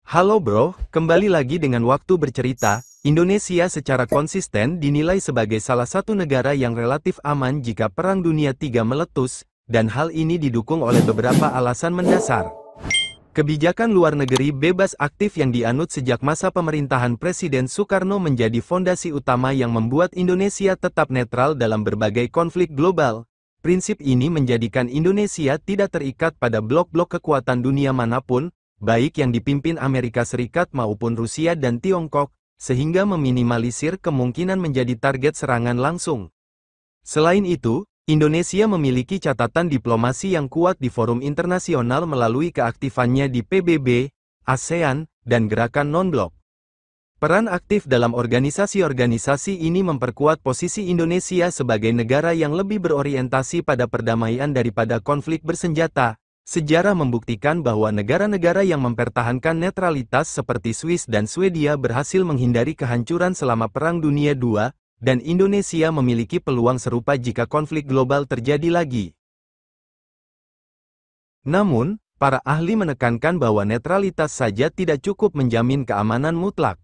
Halo bro, kembali lagi dengan waktu bercerita. Indonesia secara konsisten dinilai sebagai salah satu negara yang relatif aman jika Perang Dunia III meletus, dan hal ini didukung oleh beberapa alasan mendasar. Kebijakan luar negeri bebas aktif yang dianut sejak masa pemerintahan Presiden Soekarno menjadi fondasi utama yang membuat Indonesia tetap netral dalam berbagai konflik global. Prinsip ini menjadikan Indonesia tidak terikat pada blok-blok kekuatan dunia manapun, baik yang dipimpin Amerika Serikat maupun Rusia dan Tiongkok, sehingga meminimalisir kemungkinan menjadi target serangan langsung. Selain itu, Indonesia memiliki catatan diplomasi yang kuat di forum internasional melalui keaktifannya di PBB, ASEAN, dan gerakan non-blok. Peran aktif dalam organisasi-organisasi ini memperkuat posisi Indonesia sebagai negara yang lebih berorientasi pada perdamaian daripada konflik bersenjata. Sejarah membuktikan bahwa negara-negara yang mempertahankan netralitas seperti Swiss dan Swedia berhasil menghindari kehancuran selama Perang Dunia II, dan Indonesia memiliki peluang serupa jika konflik global terjadi lagi. Namun, para ahli menekankan bahwa netralitas saja tidak cukup menjamin keamanan mutlak.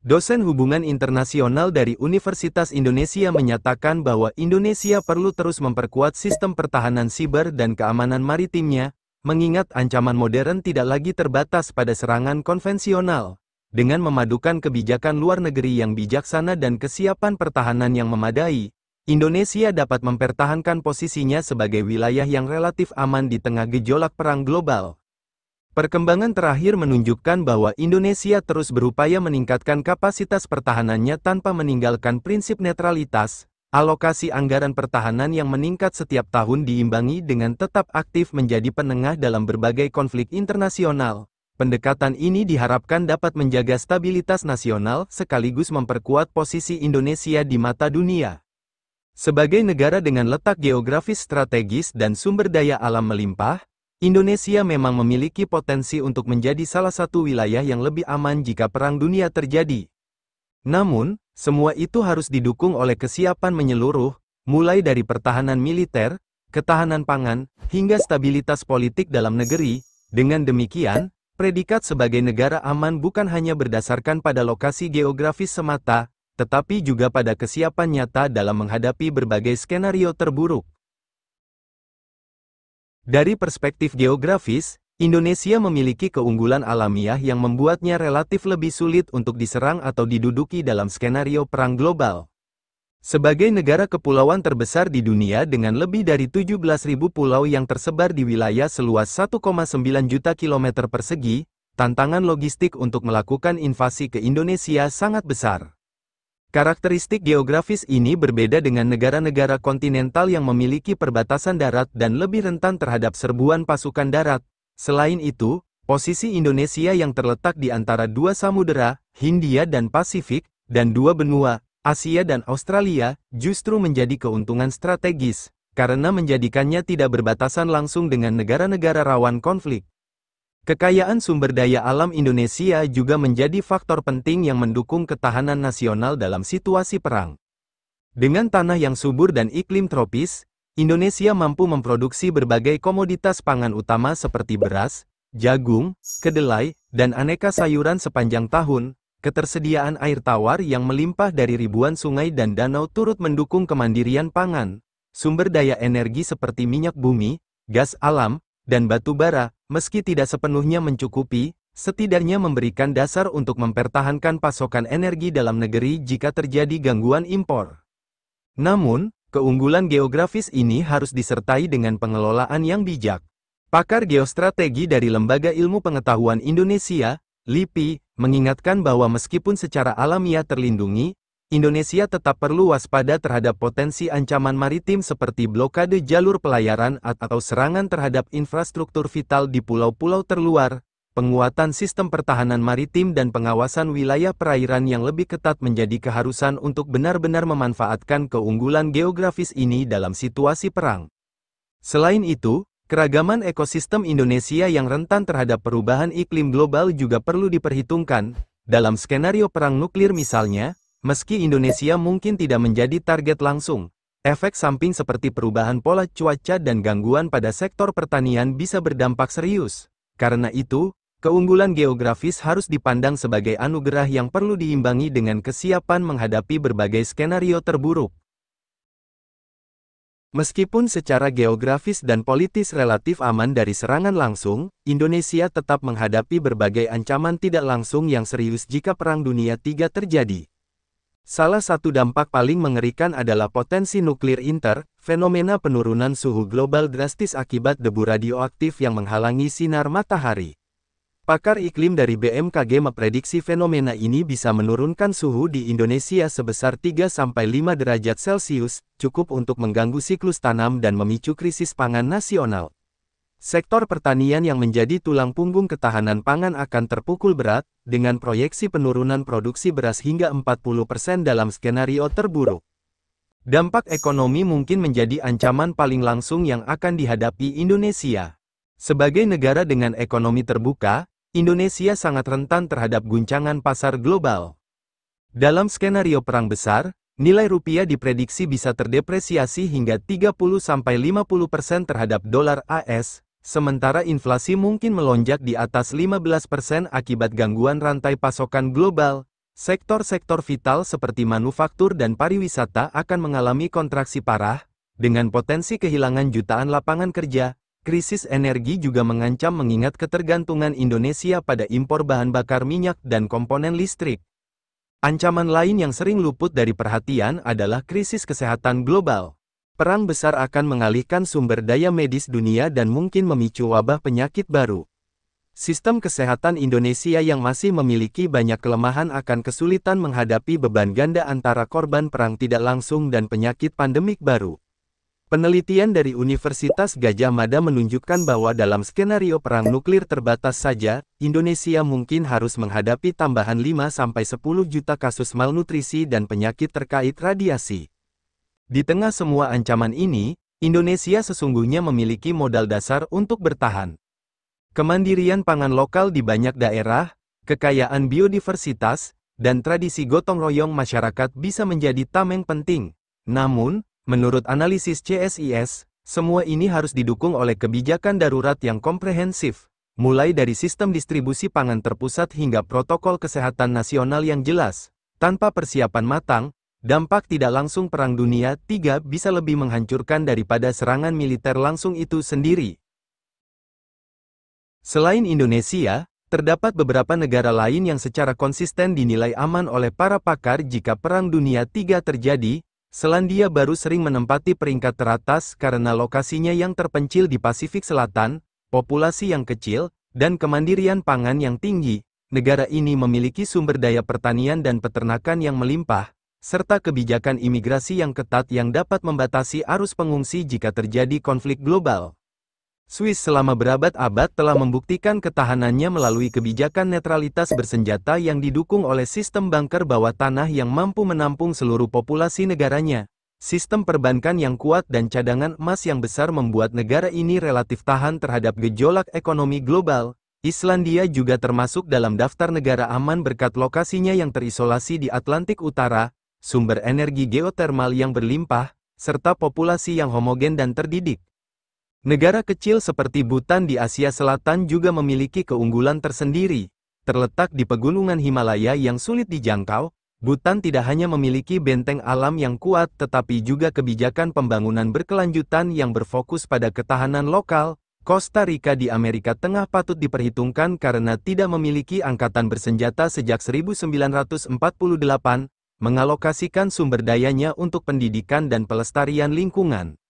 Dosen hubungan internasional dari Universitas Indonesia menyatakan bahwa Indonesia perlu terus memperkuat sistem pertahanan siber dan keamanan maritimnya, mengingat ancaman modern tidak lagi terbatas pada serangan konvensional. Dengan memadukan kebijakan luar negeri yang bijaksana dan kesiapan pertahanan yang memadai, Indonesia dapat mempertahankan posisinya sebagai wilayah yang relatif aman di tengah gejolak perang global. Perkembangan terakhir menunjukkan bahwa Indonesia terus berupaya meningkatkan kapasitas pertahanannya tanpa meninggalkan prinsip netralitas. Alokasi anggaran pertahanan yang meningkat setiap tahun diimbangi dengan tetap aktif menjadi penengah dalam berbagai konflik internasional. Pendekatan ini diharapkan dapat menjaga stabilitas nasional sekaligus memperkuat posisi Indonesia di mata dunia. Sebagai negara dengan letak geografis strategis dan sumber daya alam melimpah, Indonesia memang memiliki potensi untuk menjadi salah satu wilayah yang lebih aman jika Perang Dunia terjadi. Namun, semua itu harus didukung oleh kesiapan menyeluruh, mulai dari pertahanan militer, ketahanan pangan, hingga stabilitas politik dalam negeri. Dengan demikian, predikat sebagai negara aman bukan hanya berdasarkan pada lokasi geografis semata, tetapi juga pada kesiapan nyata dalam menghadapi berbagai skenario terburuk. Dari perspektif geografis, Indonesia memiliki keunggulan alamiah yang membuatnya relatif lebih sulit untuk diserang atau diduduki dalam skenario perang global. Sebagai negara kepulauan terbesar di dunia dengan lebih dari 17.000 pulau yang tersebar di wilayah seluas 1,9 juta kilometer persegi, tantangan logistik untuk melakukan invasi ke Indonesia sangat besar. Karakteristik geografis ini berbeda dengan negara-negara kontinental yang memiliki perbatasan darat dan lebih rentan terhadap serbuan pasukan darat. Selain itu, posisi Indonesia yang terletak di antara dua samudera, Hindia dan Pasifik, dan dua benua, Asia dan Australia, justru menjadi keuntungan strategis, karena menjadikannya tidak berbatasan langsung dengan negara-negara rawan konflik. Kekayaan sumber daya alam Indonesia juga menjadi faktor penting yang mendukung ketahanan nasional dalam situasi perang. Dengan tanah yang subur dan iklim tropis, Indonesia mampu memproduksi berbagai komoditas pangan utama seperti beras, jagung, kedelai, dan aneka sayuran sepanjang tahun. Ketersediaan air tawar yang melimpah dari ribuan sungai dan danau turut mendukung kemandirian pangan. Sumber daya energi seperti minyak bumi, gas alam, dan batu bara, meski tidak sepenuhnya mencukupi, setidaknya memberikan dasar untuk mempertahankan pasokan energi dalam negeri jika terjadi gangguan impor. Namun, keunggulan geografis ini harus disertai dengan pengelolaan yang bijak. Pakar geostrategi dari Lembaga Ilmu Pengetahuan Indonesia, LIPI, mengingatkan bahwa meskipun secara alamiah terlindungi, Indonesia tetap perlu waspada terhadap potensi ancaman maritim seperti blokade jalur pelayaran atau serangan terhadap infrastruktur vital di pulau-pulau terluar. Penguatan sistem pertahanan maritim dan pengawasan wilayah perairan yang lebih ketat menjadi keharusan untuk benar-benar memanfaatkan keunggulan geografis ini dalam situasi perang. Selain itu, keragaman ekosistem Indonesia yang rentan terhadap perubahan iklim global juga perlu diperhitungkan. Dalam skenario perang nuklir misalnya, meski Indonesia mungkin tidak menjadi target langsung, efek samping seperti perubahan pola cuaca dan gangguan pada sektor pertanian bisa berdampak serius. Karena itu, keunggulan geografis harus dipandang sebagai anugerah yang perlu diimbangi dengan kesiapan menghadapi berbagai skenario terburuk. Meskipun secara geografis dan politis relatif aman dari serangan langsung, Indonesia tetap menghadapi berbagai ancaman tidak langsung yang serius jika Perang Dunia III terjadi. Salah satu dampak paling mengerikan adalah potensi nuklir fenomena penurunan suhu global drastis akibat debu radioaktif yang menghalangi sinar matahari. Pakar iklim dari BMKG memprediksi fenomena ini bisa menurunkan suhu di Indonesia sebesar 3-5 derajat Celcius, cukup untuk mengganggu siklus tanam dan memicu krisis pangan nasional. Sektor pertanian yang menjadi tulang punggung ketahanan pangan akan terpukul berat, dengan proyeksi penurunan produksi beras hingga 40% dalam skenario terburuk. Dampak ekonomi mungkin menjadi ancaman paling langsung yang akan dihadapi Indonesia. Sebagai negara dengan ekonomi terbuka, Indonesia sangat rentan terhadap guncangan pasar global. Dalam skenario perang besar, nilai rupiah diprediksi bisa terdepresiasi hingga 30-50% terhadap dolar AS, sementara inflasi mungkin melonjak di atas 15% akibat gangguan rantai pasokan global. Sektor-sektor vital seperti manufaktur dan pariwisata akan mengalami kontraksi parah, dengan potensi kehilangan jutaan lapangan kerja. Krisis energi juga mengancam mengingat ketergantungan Indonesia pada impor bahan bakar minyak dan komponen listrik. Ancaman lain yang sering luput dari perhatian adalah krisis kesehatan global. Perang besar akan mengalihkan sumber daya medis dunia dan mungkin memicu wabah penyakit baru. Sistem kesehatan Indonesia yang masih memiliki banyak kelemahan akan kesulitan menghadapi beban ganda antara korban perang tidak langsung dan penyakit pandemik baru. Penelitian dari Universitas Gadjah Mada menunjukkan bahwa dalam skenario perang nuklir terbatas saja, Indonesia mungkin harus menghadapi tambahan 5-10 juta kasus malnutrisi dan penyakit terkait radiasi. Di tengah semua ancaman ini, Indonesia sesungguhnya memiliki modal dasar untuk bertahan. Kemandirian pangan lokal di banyak daerah, kekayaan biodiversitas, dan tradisi gotong royong masyarakat bisa menjadi tameng penting. Namun, menurut analisis CSIS, semua ini harus didukung oleh kebijakan darurat yang komprehensif, mulai dari sistem distribusi pangan terpusat hingga protokol kesehatan nasional yang jelas. Tanpa persiapan matang, dampak tidak langsung Perang Dunia III bisa lebih menghancurkan daripada serangan militer langsung itu sendiri. Selain Indonesia, terdapat beberapa negara lain yang secara konsisten dinilai aman oleh para pakar jika Perang Dunia III terjadi. Selandia Baru sering menempati peringkat teratas karena lokasinya yang terpencil di Pasifik Selatan, populasi yang kecil, dan kemandirian pangan yang tinggi. Negara ini memiliki sumber daya pertanian dan peternakan yang melimpah, serta kebijakan imigrasi yang ketat yang dapat membatasi arus pengungsi jika terjadi konflik global. Swiss selama berabad-abad telah membuktikan ketahanannya melalui kebijakan netralitas bersenjata yang didukung oleh sistem bunker bawah tanah yang mampu menampung seluruh populasi negaranya. Sistem perbankan yang kuat dan cadangan emas yang besar membuat negara ini relatif tahan terhadap gejolak ekonomi global. Islandia juga termasuk dalam daftar negara aman berkat lokasinya yang terisolasi di Atlantik Utara, sumber energi geotermal yang berlimpah, serta populasi yang homogen dan terdidik. Negara kecil seperti Bhutan di Asia Selatan juga memiliki keunggulan tersendiri. Terletak di pegunungan Himalaya yang sulit dijangkau, Bhutan tidak hanya memiliki benteng alam yang kuat tetapi juga kebijakan pembangunan berkelanjutan yang berfokus pada ketahanan lokal. Costa Rica di Amerika Tengah patut diperhitungkan karena tidak memiliki angkatan bersenjata sejak 1948, mengalokasikan sumber dayanya untuk pendidikan dan pelestarian lingkungan.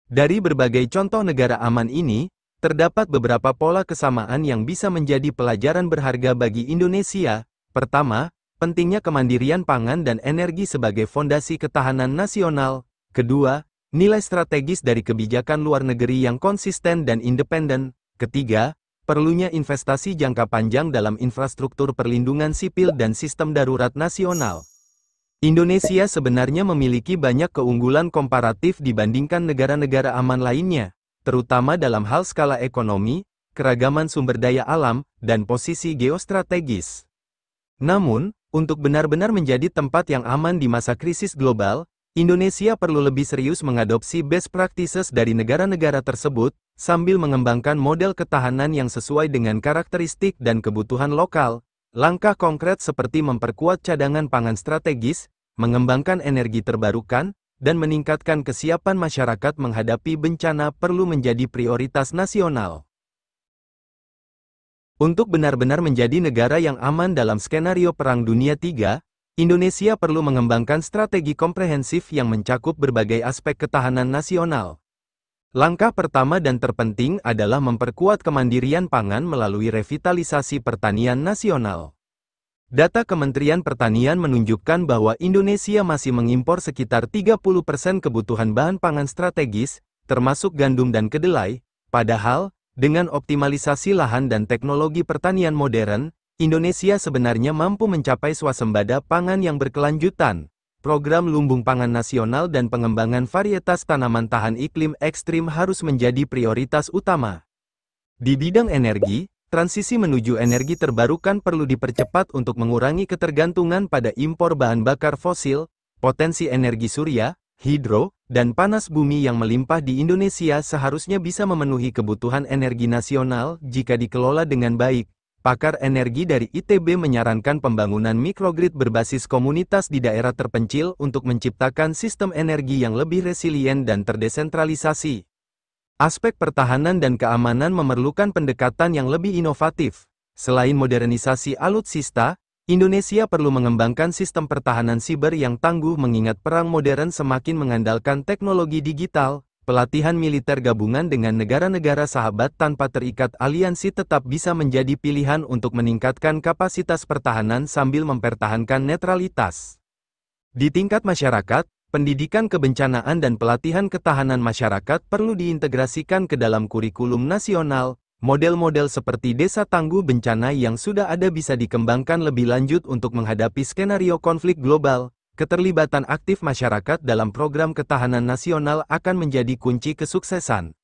Dari berbagai contoh negara aman ini, terdapat beberapa pola kesamaan yang bisa menjadi pelajaran berharga bagi Indonesia. Pertama, pentingnya kemandirian pangan dan energi sebagai fondasi ketahanan nasional. Kedua, nilai strategis dari kebijakan luar negeri yang konsisten dan independen. Ketiga, perlunya investasi jangka panjang dalam infrastruktur perlindungan sipil dan sistem darurat nasional. Indonesia sebenarnya memiliki banyak keunggulan komparatif dibandingkan negara-negara aman lainnya, terutama dalam hal skala ekonomi, keragaman sumber daya alam, dan posisi geostrategis. Namun, untuk benar-benar menjadi tempat yang aman di masa krisis global, Indonesia perlu lebih serius mengadopsi best practices dari negara-negara tersebut, sambil mengembangkan model ketahanan yang sesuai dengan karakteristik dan kebutuhan lokal. Langkah konkret seperti memperkuat cadangan pangan strategis, mengembangkan energi terbarukan, dan meningkatkan kesiapan masyarakat menghadapi bencana perlu menjadi prioritas nasional. Untuk benar-benar menjadi negara yang aman dalam skenario Perang Dunia III, Indonesia perlu mengembangkan strategi komprehensif yang mencakup berbagai aspek ketahanan nasional. Langkah pertama dan terpenting adalah memperkuat kemandirian pangan melalui revitalisasi pertanian nasional. Data Kementerian Pertanian menunjukkan bahwa Indonesia masih mengimpor sekitar 30% kebutuhan bahan pangan strategis, termasuk gandum dan kedelai, padahal, dengan optimalisasi lahan dan teknologi pertanian modern, Indonesia sebenarnya mampu mencapai swasembada pangan yang berkelanjutan. Program Lumbung Pangan Nasional dan pengembangan varietas tanaman tahan iklim ekstrim harus menjadi prioritas utama. Di bidang energi, transisi menuju energi terbarukan perlu dipercepat untuk mengurangi ketergantungan pada impor bahan bakar fosil. Potensi energi surya, hidro, dan panas bumi yang melimpah di Indonesia seharusnya bisa memenuhi kebutuhan energi nasional jika dikelola dengan baik. Pakar energi dari ITB menyarankan pembangunan mikrogrid berbasis komunitas di daerah terpencil untuk menciptakan sistem energi yang lebih resilien dan terdesentralisasi. Aspek pertahanan dan keamanan memerlukan pendekatan yang lebih inovatif. Selain modernisasi alutsista, Indonesia perlu mengembangkan sistem pertahanan siber yang tangguh mengingat perang modern semakin mengandalkan teknologi digital. Pelatihan militer gabungan dengan negara-negara sahabat tanpa terikat aliansi tetap bisa menjadi pilihan untuk meningkatkan kapasitas pertahanan sambil mempertahankan netralitas. Di tingkat masyarakat, pendidikan kebencanaan dan pelatihan ketahanan masyarakat perlu diintegrasikan ke dalam kurikulum nasional. Model-model seperti desa tangguh bencana yang sudah ada bisa dikembangkan lebih lanjut untuk menghadapi skenario konflik global. Keterlibatan aktif masyarakat dalam program ketahanan nasional akan menjadi kunci kesuksesan.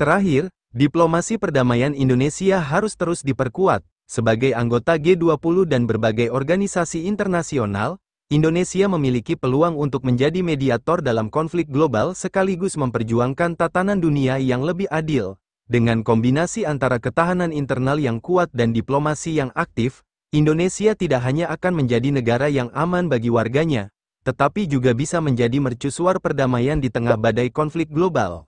Terakhir, diplomasi perdamaian Indonesia harus terus diperkuat. Sebagai anggota G20 dan berbagai organisasi internasional, Indonesia memiliki peluang untuk menjadi mediator dalam konflik global sekaligus memperjuangkan tatanan dunia yang lebih adil. Dengan kombinasi antara ketahanan internal yang kuat dan diplomasi yang aktif, Indonesia tidak hanya akan menjadi negara yang aman bagi warganya, tetapi juga bisa menjadi mercusuar perdamaian di tengah badai konflik global.